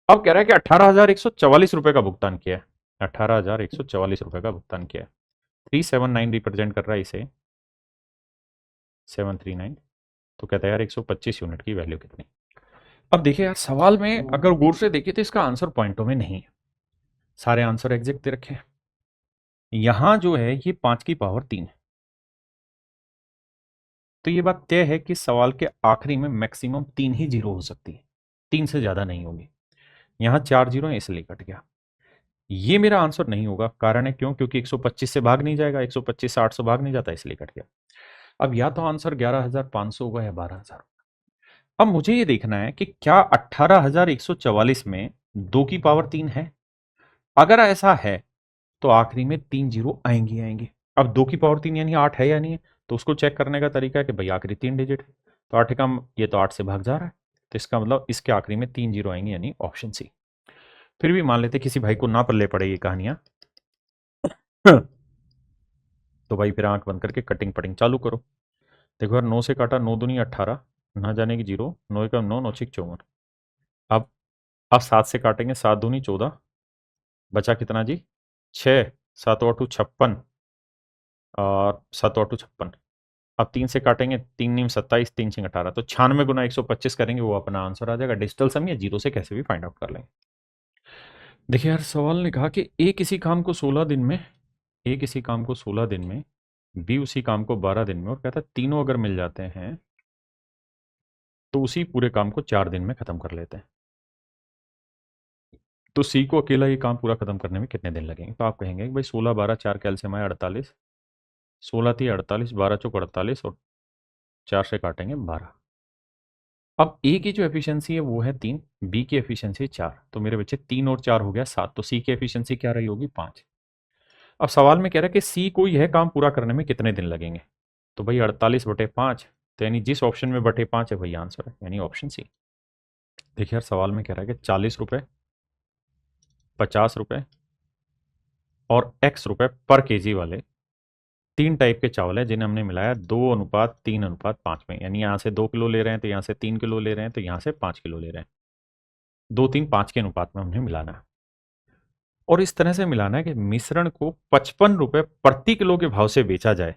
अब कह रहा है कि ₹18,144 का भुगतान किया है, ₹18,144 का भुगतान किया है। 379 रिप्रेजेंट कर रहा है इसे, 739, तो कहता है यार 125 यूनिट की वैल्यू कितनी। अब देखिए यार, सवाल में अगर गौर से देखिए तो इसका आंसर पॉइंटों में नहीं है, सारे आंसर एग्जैक्ट दे रखे हैं। यहां जो है ये 5 की पावर 3 है, तो ये बात तय है कि सवाल के आखिरी में मैक्सिमम 3 ही जीरो हो सकती है, 3 से ज्यादा नहीं होगी। यहां 4 जीरो है, इसलिए कट गया। ये मेरा आंसर नहीं होगा, कारण है क्यों, क्योंकि 125 से भाग नहीं जाएगा, 125 से 8 से भाग नहीं जाता, इसलिए कट गया। अब या तो आंसर 11,500 होगा या 12,000। अब मुझे ये देखना है कि क्या 18,144 में 2 की पावर 3 है। अगर ऐसा है तो आखिरी में 3 जीरो आएंगे आएंगे। अब 2 की पावर 3 यानी 8 है या नहीं है, तो उसको चेक करने का तरीका है कि भाई आखिरी 3 डिजिट है, तो 8 का ये तो 8 से भाग जा रहा है, तो इसका मतलब इसके आखिरी में 3 जीरो आएंगे, यानी ऑप्शन सी। फिर भी मान लेते किसी भाई को ना पल्ले पड़े ये कहानियां, तो भाई फिर आंख बंद करके कटिंग पटिंग चालू करो। देखो यार, 9 से काटा, 9 दूनी 18, ना जाने की जीरो, 9 का 9, 9 6 54। अब 7 से काटेंगे, 7 दूनी 14, बचा कितना जी? 6, 7 और 2 56 और 7 और 2 56। अब 3 से काटेंगे, 3 नीम 27, 3 छिंग 18, तो 96 गुना 125 करेंगे, वो अपना आंसर आ जाएगा। डिजिटल सम या जीरो से कैसे भी फाइंड आउट कर लेंगे। देखिए यार, सवाल ने कहा कि ए किसी काम को 16 दिन में, ए किसी काम को 16 दिन में, बी उसी काम को 12 दिन में, और कहता है तीनों अगर मिल जाते हैं तो उसी पूरे काम को 4 दिन में खत्म कर लेते हैं। तो सी को अकेला ये काम पूरा खत्म करने में कितने दिन लगेंगे? तो आप कहेंगे कि भाई 16 12 4 कैल्शियम आया 48, 16 थी 48, 12 चौक 48 और 4 से काटेंगे 12। अब ए की जो एफिशिएंसी है वो है 3, बी की एफिशिएंसी 4, तो मेरे बच्चे 3 और 4 हो गया 7, तो सी की एफिशिएंसी क्या रही होगी? 5। अब सवाल में कह रहा है कि सी को यह काम पूरा करने में कितने दिन लगेंगे? तो भाई 48/5, तो यानी जिस ऑप्शन में बटे 5 है वही आंसर है, यानी ऑप्शन सी। देखिए यार, सवाल में कह रहा है कि 40 रुपये, 50 रुपये और x रुपये पर केजी वाले 3 टाइप के चावल हैं जिन्हें हमने मिलाया 2:3:5 में, यानी यहाँ से 2 किलो ले रहे हैं तो यहाँ से 3 किलो ले रहे हैं तो यहाँ से 5 किलो ले रहे हैं। 2:3:5 के अनुपात में हमने मिलाना है, और इस तरह से मिलाना है कि मिश्रण को 55 रुपये प्रति किलो के भाव से बेचा जाए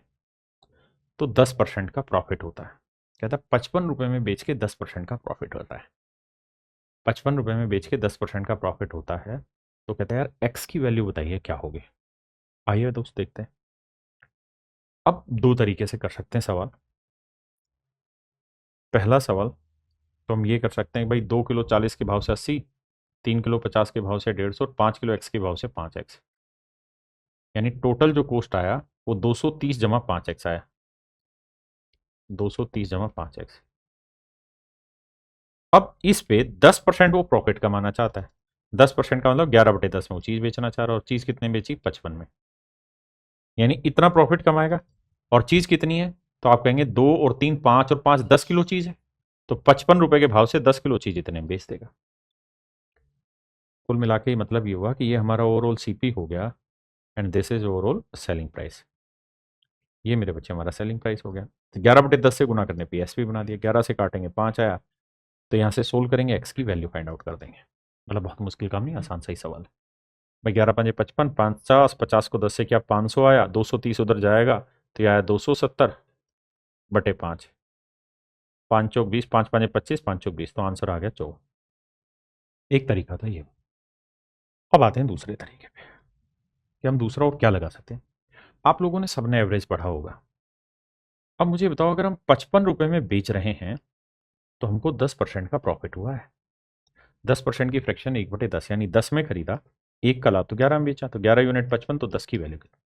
तो 10% का प्रॉफिट होता है। कहता है 55 रुपये में बेच के 10% का प्रॉफिट होता है। 55 रुपये में बेच के 10% का प्रॉफिट होता है, तो कहता है यार एक्स की वैल्यू बताइए क्या होगी। आइए दोस्त देखते हैं। अब दो तरीके से कर सकते हैं सवाल। पहला सवाल तो हम ये कर सकते हैं भाई 2 किलो 40 के भाव से 80, 3 किलो 50 के भाव से 150 और 5 किलो एक्स के भाव से 5x, यानी टोटल जो कॉस्ट आया वो 230 जमा 5x आया। 230 जमा 5x। अब इस पे 10% वो प्रॉफिट कमाना चाहता है। 10% का मतलब 11/10 में वो चीज बेचना चाह रहा है, और चीज कितने बेची? 55 में, यानी इतना प्रॉफिट कमाएगा। और चीज कितनी है? तो आप कहेंगे 2 और 3 5 और 5 10 किलो चीज है, तो 55 रुपए के भाव से 10 किलो चीज इतने में बेच देगा। कुल मिला के मतलब ये हुआ कि ये हमारा ओवरऑल सीपी हो गया, and this is overall selling price. ये मेरे बच्चे हमारा सेलिंग प्राइस हो गया। तो 11/10 से गुना करने पे एस भी बना दिया, 11 से काटेंगे 5 आया, तो यहाँ से सोल्व करेंगे एक्स की वैल्यू फाइंड आउट कर देंगे। मतलब बहुत मुश्किल काम नहीं, आसान सही सवाल है भाई। 11×5 = 55, 50, 50 को 10 से क्या 500 आया, 230 उधर जाएगा तो यह आया 270/5, 5 चौक 20, 5 5 25, 5 चौक 20, तो आंसर आ गया 14। एक तरीका था ये। अब आते हैं दूसरे तरीके पे कि हम दूसरा और क्या लगा सकते हैं। आप लोगों ने सबने एवरेज पढ़ा होगा। अब मुझे बताओ, अगर हम 55 रुपए में बेच रहे हैं तो हमको 10% का प्रॉफिट हुआ है। 10% की फ्रैक्शन 1/10, यानी 10 में खरीदा, एक का ला तो 11 में बेचा, तो 11 यूनिट 55, तो 10 की वैल्यू कितनी?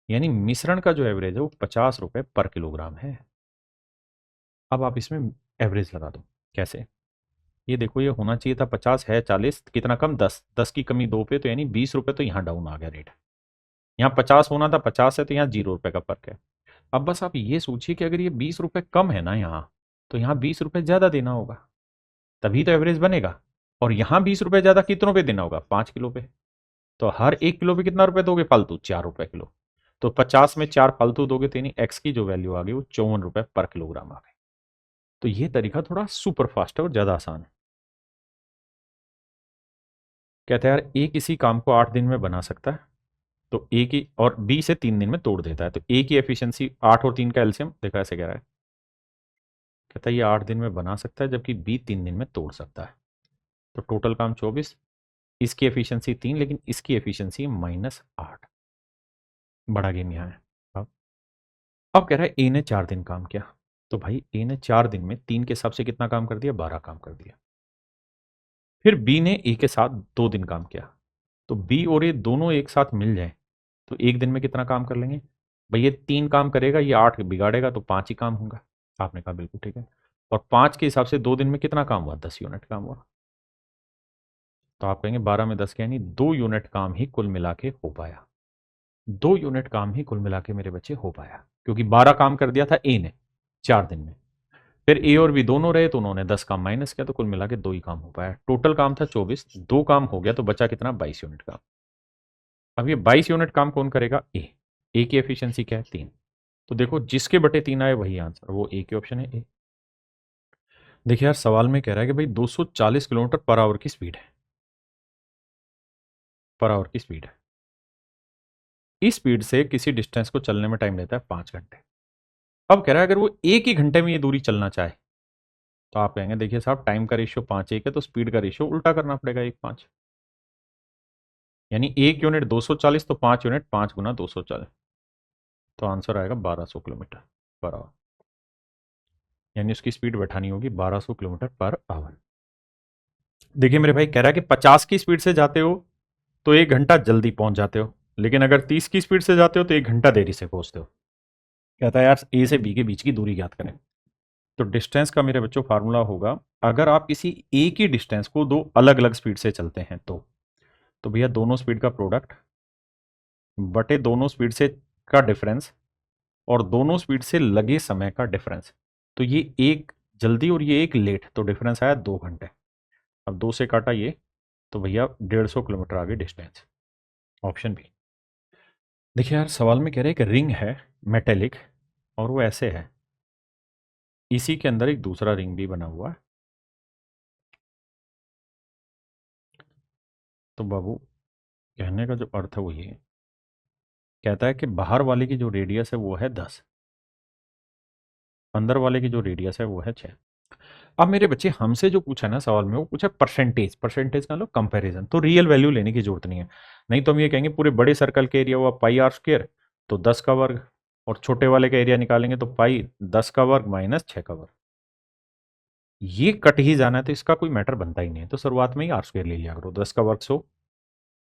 यानी मिश्रण का जो एवरेज है वो 50 रुपए पर किलोग्राम है। अब आप इसमें एवरेज लगा दो। कैसे? ये देखो, ये होना चाहिए था 50, है 40, कितना कम? 10, 10 की कमी 2 पे, तो यानी 20 रुपए, तो यहाँ डाउन आ गया रेट। यहाँ 50 होना था, 50 है तो यहाँ 0 रुपए का फर्क है। अब बस आप ये सोचिए कि अगर ये 20 रुपए कम है ना यहाँ, तो यहाँ 20 रुपए ज्यादा देना होगा, तभी तो एवरेज बनेगा। और यहाँ 20 रुपए ज्यादा कितनों पे देना होगा? 5 किलो पे। तो हर 1 किलो पे कितना रुपए दोगे फालतू? 4 रुपए किलो। तो 50 में 4 फालतू दोगे तो यानी एक्स की जो वैल्यू आ गई वो 54 रुपए पर किलोग्राम आ गई। तो ये तरीका थोड़ा सुपर फास्ट है और ज्यादा आसान है। कहते हैं यार ए किसी काम को 8 दिन में बना सकता है, तो ए की, और बी से 3 दिन में तोड़ देता है, तो ए की एफिशिएंसी 8 और 3 का एलसीएम देखा, ऐसे कह रहा है। कहता है ये 8 दिन में बना सकता है जबकि बी 3 दिन में तोड़ सकता है, तो टोटल काम 24, इसकी एफिशिएंसी 3, लेकिन इसकी एफिशिएंसी -8। बड़ा गेम यहाँ है। अब कह रहा है ए ने 4 दिन काम किया, तो भाई ए ने 4 दिन में 3 के हिसाब से कितना काम कर दिया? 12 काम कर दिया। फिर बी ने ए के साथ 2 दिन काम किया, तो बी और ए दोनों एक साथ मिल जाए तो एक दिन में कितना काम कर लेंगे? भाई ये 3 काम करेगा, ये 8 बिगाड़ेगा, तो 5 ही काम होगा। आपने कहा बिल्कुल ठीक है। और 5 के हिसाब से 2 दिन में कितना काम हुआ? 10 यूनिट काम हुआ। तो आप कहेंगे 12 में 10 के, यानी 2 यूनिट काम ही कुल मिला के हो पाया। 2 यूनिट काम ही कुल मिला के मेरे बच्चे हो पाया, क्योंकि 12 काम कर दिया था ए ने 4 दिन में। फिर ए और बी दोनों रहे तो उन्होंने 10 काम माइनस किया, तो कुल मिला के 2 ही काम हो पाया। टोटल काम था 24, 2 काम हो गया तो बचा कितना? 22 यूनिट काम। अब ये 22 यूनिट काम कौन करेगा? ए की एफिशिएंसी क्या है? 3। तो देखो, जिसके बटे 3 आए वही आंसर, वो ए के ऑप्शन है, ए। देखिए यार, सवाल में कह रहा है कि भाई 240 किलोमीटर पर आवर की स्पीड है। पर आवर की स्पीड है। इस स्पीड से किसी डिस्टेंस को चलने में टाइम लेता है 5 घंटे। अब कह रहा है अगर वो एक ही घंटे में ये दूरी चलना चाहे तो आप कहेंगे देखिए साहब टाइम का रेशियो 5:1 है तो स्पीड का रेशियो उल्टा करना पड़ेगा 1:5, यानी 1 यूनिट 240 तो 5 यूनिट 5 गुना 240, तो आंसर आएगा 1200 किलोमीटर पर आवर, यानी उसकी स्पीड बैठानी होगी 1200 किलोमीटर पर आवर। देखिए मेरे भाई कह रहा है कि 50 की स्पीड से जाते हो तो 1 घंटा जल्दी पहुंच जाते हो, लेकिन अगर 30 की स्पीड से जाते हो तो 1 घंटा देरी से पहुंचते हो। कहता है यार ए से बी के बीच की दूरी ज्ञात करें। तो डिस्टेंस का मेरे बच्चों फार्मूला होगा, अगर आप किसी एक ही डिस्टेंस को दो अलग अलग स्पीड से चलते हैं तो भैया दोनों स्पीड का प्रोडक्ट बटे दोनों स्पीड से का डिफरेंस और दोनों स्पीड से लगे समय का डिफरेंस। तो ये एक जल्दी और ये एक लेट, तो डिफरेंस आया 2 घंटे। अब 2 से काटा ये तो भैया 150 किलोमीटर आगे डिस्टेंस, ऑप्शन बी। देखिए यार सवाल में कह रहे हैं कि रिंग है मेटेलिक और वो ऐसे है, इसी के अंदर एक दूसरा रिंग भी बना हुआ है। तो बाबू कहने का जो अर्थ है वो ये कहता है कि बाहर वाले की जो रेडियस है वो है 10, अंदर वाले की जो रेडियस है वो है 6। अब मेरे बच्चे हमसे जो पूछा ना सवाल में वो पूछा परसेंटेज, परसेंटेज का लो कंपैरिजन, तो रियल वैल्यू लेने की जरूरत नहीं है। नहीं तो हम ये कहेंगे पूरे बड़े सर्कल के एरिया हुआ पाई आर स्क्वायर तो 10 का वर्ग, और छोटे वाले का एरिया निकालेंगे तो पाई 10 का वर्ग माइनस 6 का वर्ग। ये कट ही जाना है तो इसका कोई मैटर बनता ही नहीं है, तो शुरुआत में ही आर स्क्वायर ले लिया करो, 10 का वर्ग 100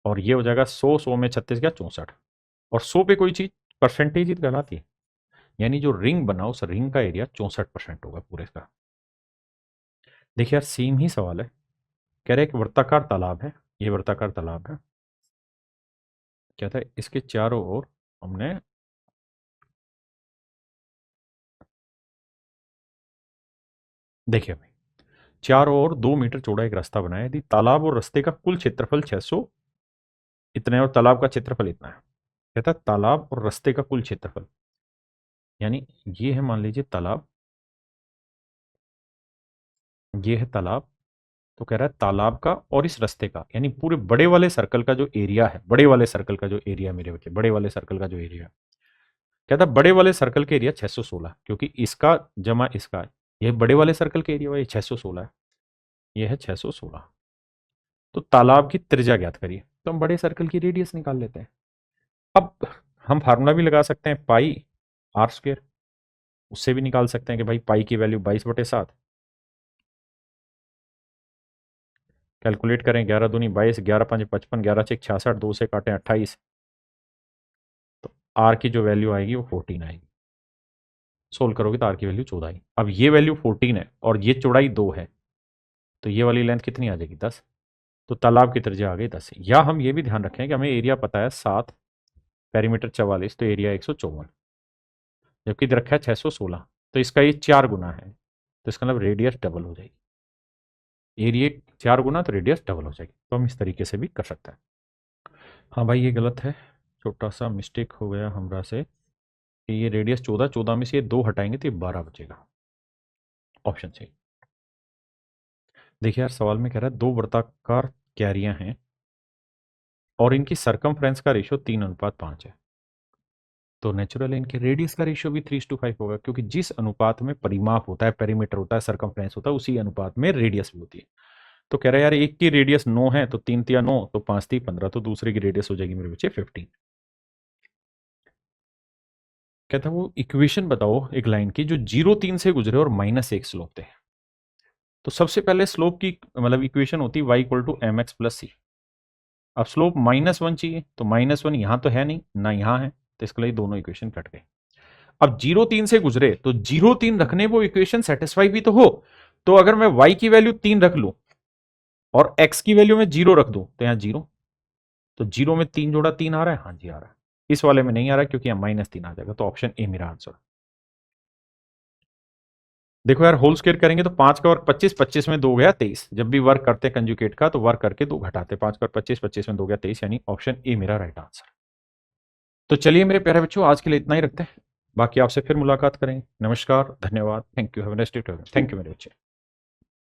और ये हो जाएगा 100 में 36 क्या 64, और 100 पे कोई चीज परसेंटेज ही कहलाती है, यानी जो रिंग बना उस रिंग का एरिया 64% होगा पूरे का। देखिए यार सेम ही सवाल है, कह रहे एक वृत्ताकार तालाब है, ये वृत्ताकार तालाब है, कहता है इसके चारों ओर हमने देखिए भाई चारों ओर 2 मीटर चौड़ा एक रास्ता बनाया, यदि तालाब और रास्ते का कुल क्षेत्रफल 600 इतने और तालाब का क्षेत्रफल इतना है। कहता है तालाब और रास्ते का कुल क्षेत्रफल, यानी ये है मान लीजिए तालाब, ये है तालाब, तो कह रहा है तालाब का और इस रास्ते का यानी पूरे बड़े वाले सर्कल का जो एरिया है, बड़े वाले सर्कल का जो एरिया मेरे बच्चे बड़े वाले सर्कल का जो एरिया, कहता है बड़े वाले सर्कल के एरिया 616, क्योंकि इसका जमा इसका, ये बड़े वाले सर्कल के एरिया ये 616 है, ये है 616। तो तालाब की त्रिज्या ज्ञात करिए, तो हम बड़े सर्कल की रेडियस निकाल लेते हैं। अब हम फार्मूला भी लगा सकते हैं पाई आर स्क्वायर, उससे भी निकाल सकते हैं कि भाई पाई की वैल्यू 22/7, कैलकुलेट करें 11 दूनी 22, 11 5 55, 11 6 66, 2 से काटें 28, तो आर की जो वैल्यू आएगी वो 14 आएगी। सोल्व करोगे तो आर की वैल्यू 14 आई। अब ये वैल्यू 14 है और ये चौड़ाई 2 है, तो ये वाली लेंथ कितनी आ जाएगी 10, तो तालाब की त्रिज्या आ गई 10। या हम ये भी ध्यान रखें कि हमें एरिया पता है 7, पेरीमीटर 44, तो एरिया 154, जबकि इधर रखा है 616, तो इसका ये 4 गुना है, तो इसका मतलब रेडियस डबल हो जाएगी, एरिया 4 गुना तो रेडियस डबल हो जाएगी। तो हम इस तरीके से भी कर सकते हैं। हाँ भाई ये गलत है, छोटा सा मिस्टेक हो गया हमरा से कि ये रेडियस 14, 14 में से ये 2 हटाएंगे तो ये 12 बचेगा, ऑप्शन सही। देखिए यार सवाल में कह रहा है 2 वृत्ताकार क्यारियां हैं और इनकी सरकमफ्रेंस का रेशियो 3:5 है, तो नेचुरल इनके रेडियस का रेशियो भी 3:5 होगा, क्योंकि जिस अनुपात में परिमाप होता है, पेरीमीटर होता है, सरकमफ्रेंस होता है, उसी अनुपात में रेडियस भी होती है। तो कह रहा है यार एक की रेडियस 9 है तो 3 तिया 9 तो 5 ती 15, तो दूसरे की रेडियस हो जाएगी मेरे बच्चे 15। कहता है वो इक्वेशन बताओ एक लाइन की जो 0 3 से गुजरे और -1 स्लोप थे। तो सबसे पहले स्लोप की मतलब इक्वेशन होती है y=mx+c। अब स्लोप -1 चाहिए, तो -1 यहां तो है नहीं ना यहां है, तो इसके लिए दोनों इक्वेशन कट गए। अब 0 3 से गुजरे तो 0 3 रखने वो इक्वेशन सेटिस्फाई भी तो हो। तो अगर मैं y की वैल्यू 3 रख लूं और x की वैल्यू में 0 रख दूं तो यहां 0, तो 0 में 3 जोड़ा 3 आ रहा है, हाँ जी आ रहा है। इस वाले में नहीं आ रहा क्योंकि यहां -3 आ जाएगा, तो ऑप्शन ए मेरा आंसर। देखो यार होल स्क्वायर करेंगे तो 5 का वर्ग 25, 25 में 2 गया 23, जब भी वर्क करते कंजुकेट का तो वर्क करके 2 घटाते, 5 का वर्ग 25, 25 में 2 गया 23, यानी ऑप्शन ए मेरा राइट आंसर। तो चलिए मेरे प्यारे बच्चों आज के लिए इतना ही रखते हैं, बाकी आपसे फिर मुलाकात करेंगे। नमस्कार, धन्यवाद, thank you, have a nice day, thank you मेरे बच्चे।